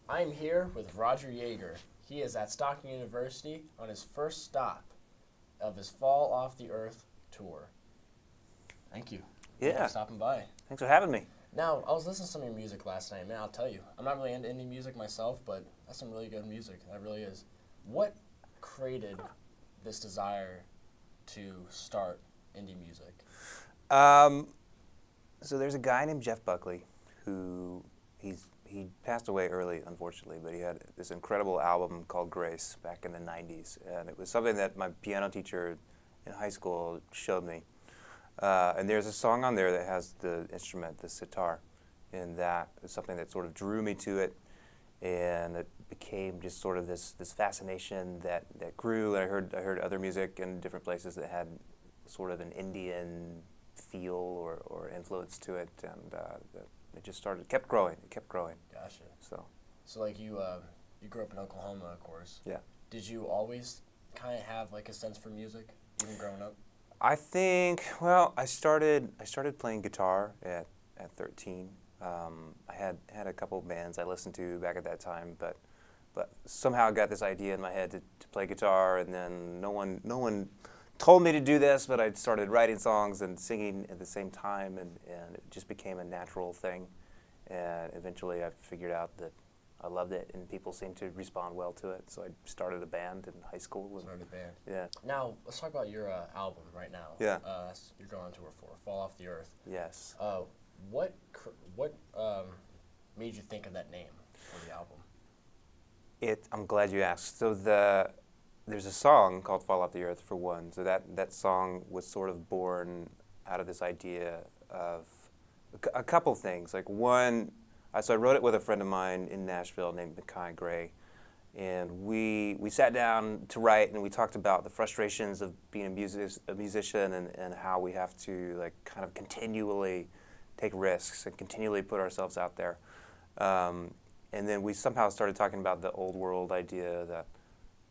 I'm here with Roger Jaeger. He is at Stockton University on his first stop of his Fall Off the Earth tour. Thank you. Thank you Yeah, for stopping by. thanks for having me. Now, I was listening to some of your music last night, man. I'll tell you, I'm not really into indie music myself, but that's some really good music. That really is. What created this desire to start indie music? Um, so there's a guy named Jeff Buckley who he passed away early, unfortunately, but he had this incredible album called Grace back in the 90s, and it was something that my piano teacher in high school showed me. And there's a song on there that has the instrument, the sitar, and that is something that sort of drew me to it, and it became just sort of this fascination that grew. And I heard other music in different places that had sort of an Indian feel or influence to it, and it just kept growing. It kept growing. Gotcha. So Like you grew up in Oklahoma, of course. yeah. Did you always kind of have like a sense for music, even growing up? I think, well, I started playing guitar at 13. I had a couple of bands I listened to back at that time, but somehow I got this idea in my head to play guitar, and then no one told me to do this, but I started writing songs and singing at the same time, and it just became a natural thing. And eventually I figured out that I loved it, and people seemed to respond well to it, so I started a band in high school. Started a band. Yeah. Now let's talk about your album right now. Yeah. You're going on tour for Fall Off the Earth. Yes. What made you think of that name for the album? I'm glad you asked. So there's a song called "Fall Off the Earth" for one. So that song was sort of born out of this idea of a couple things. Like one, so I wrote it with a friend of mine in Nashville named Makai Gray, and we sat down to write, and we talked about the frustrations of being a musician and how we have to like kind of continually take risks and continually put ourselves out there. And then we somehow started talking about the old world idea that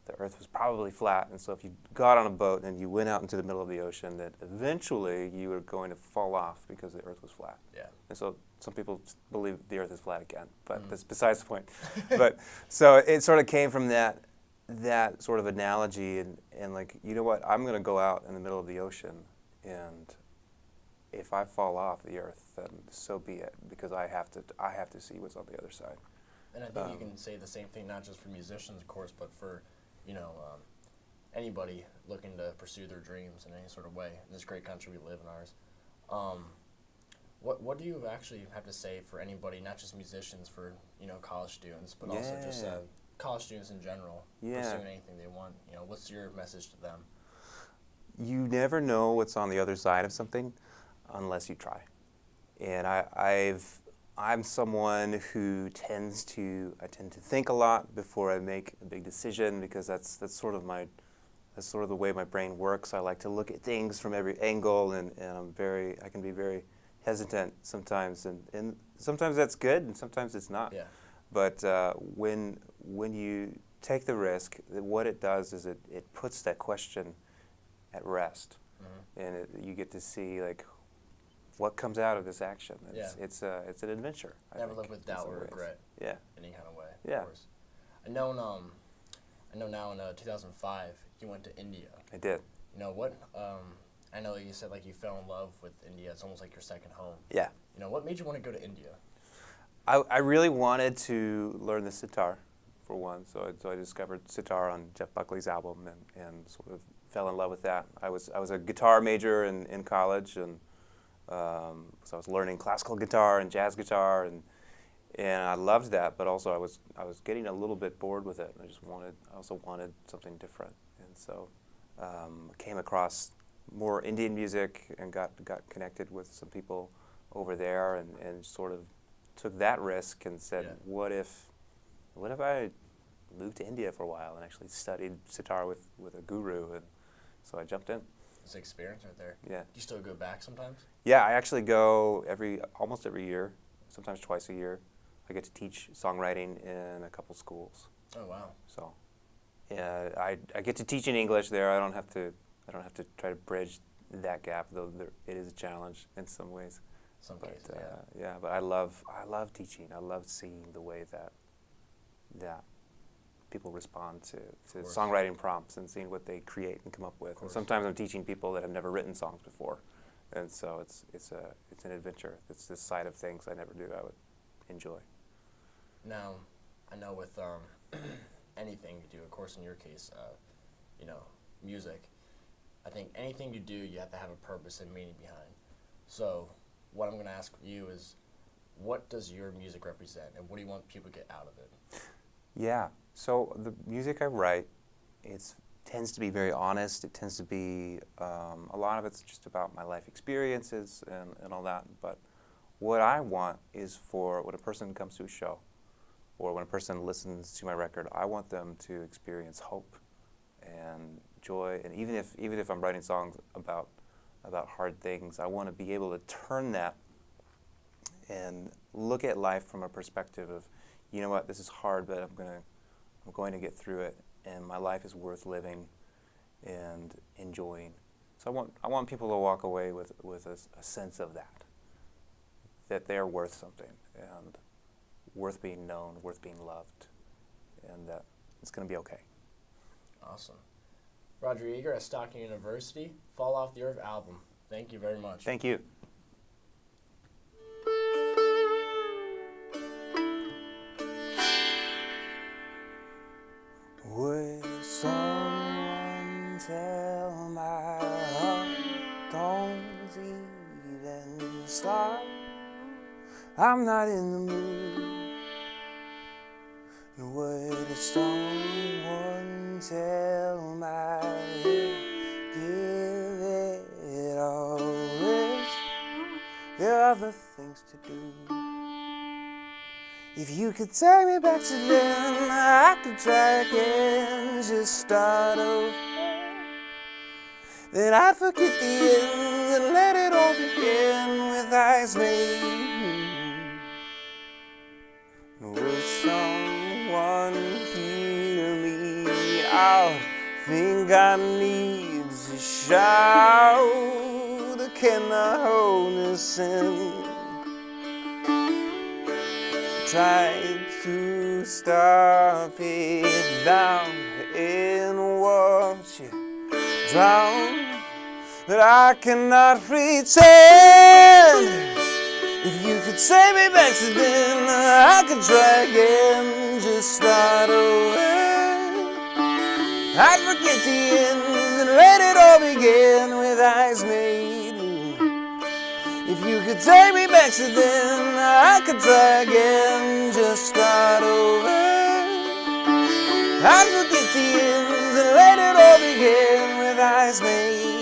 the earth was probably flat, and so if you got on a boat and you went out into the middle of the ocean, that eventually you were going to fall off because the earth was flat. Yeah. And so some people believe the earth is flat again, but that's besides the point. But so it sort of came from that sort of analogy, and like, you know what, I'm going to go out in the middle of the ocean, and if I fall off the earth, then so be it, because I have to see what's on the other side. And I think you can say the same thing, not just for musicians, of course, but for anybody looking to pursue their dreams in any sort of way in this great country we live in, ours. What do you actually have to say for anybody, not just musicians, for college students, but also just college students in general, pursuing anything they want? What's your message to them? You never know what's on the other side of something unless you try. And I'm someone who tend to think a lot before I make a big decision, because that's sort of the way my brain works. I like to look at things from every angle, and I can be very hesitant sometimes, and sometimes that's good and sometimes it's not. Yeah. But when you take the risk, what it does is it puts that question at rest, and you get to see like what comes out of this action. It's an adventure. Never live with doubt or regret. Yeah. In any kind of way. Yeah. Of course. I know now in 2005 you went to India. I did. What? I know you said like you fell in love with India. It's almost like your second home. Yeah. What made you want to go to India? I really wanted to learn the sitar, for one. So I discovered sitar on Jeff Buckley's album and sort of fell in love with that. I was a guitar major in college, and so I was learning classical guitar and jazz guitar, and I loved that. But also I was getting a little bit bored with it. I also wanted something different, and so came across more Indian music and got connected with some people over there, and sort of took that risk and said, what if I moved to India for a while and actually studied sitar with a guru, and so I jumped in. It's an experience right there. Yeah. Do you still go back sometimes? Yeah, I actually go almost every year, sometimes twice a year. I get to teach songwriting in a couple schools. Oh wow. So, yeah, I get to teach in English there. I don't have to try to bridge that gap, though it is a challenge in some ways. Some cases, yeah. But I love teaching. I love seeing the way that that people respond to course. songwriting prompts and seeing what they create and come up with. And sometimes I'm teaching people that have never written songs before, and so it's an adventure. It's this side of things I never knew I would enjoy. Now, I know with anything you do, of course, in your case, music. I think anything you do, you have to have a purpose and meaning behind. So, what I'm going to ask you is, what does your music represent, and what do you want people to get out of it? Yeah. So the music I write, tends to be very honest. It tends to be a lot of it's just about my life experiences and all that. But what I want is for when a person comes to a show, or when a person listens to my record, I want them to experience hope and joy. And even if I'm writing songs about hard things, I want to be able to turn that and look at life from a perspective of, you know what, this is hard, but I'm going to get through it, and my life is worth living and enjoying. So I want people to walk away with a sense of that they're worth something, and worth being known, worth being loved, and that it's going to be okay. Awesome. Roger Jaeger at Stockton University, Fall Off the Earth album. Thank you very much. Thank you. Would someone tell my heart, don't even start? I'm not in the mood. Would someone tell my head, give it a rest? There are other things to do. If you could take me back to then, I could try again, just start over. Then I'd forget the ends and let it all begin with eyes made. Would someone hear me out? Think I need to shout. Can I hold this in? Tried to stop it down and watch it drown, but I cannot pretend. If you could take me back to then, I could try again, just start over. I'd forget the ends and let it all begin with eyes made. If you could take me back to then, I could try again, just start over. I'd forget the ends and let it all begin with eyes made.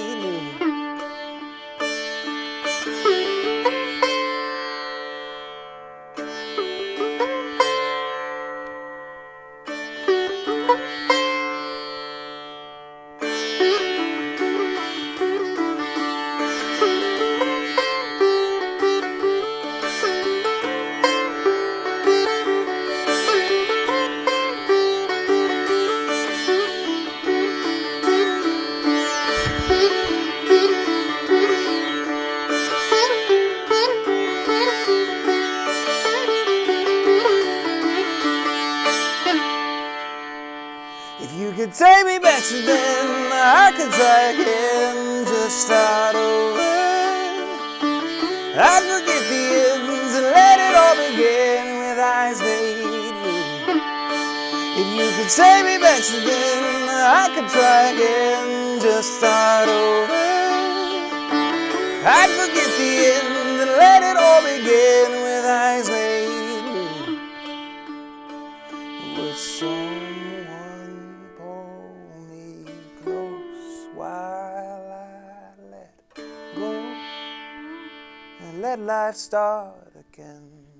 If you could take me back to then, I could try again, just start over. I'd forget the ends and let it all begin with eyes made blue. If you could take me back to then, I could try again, just start over. I'd forget the ends and let it all begin with eyes made blue. Would someone pull me close while I let go and let life start again?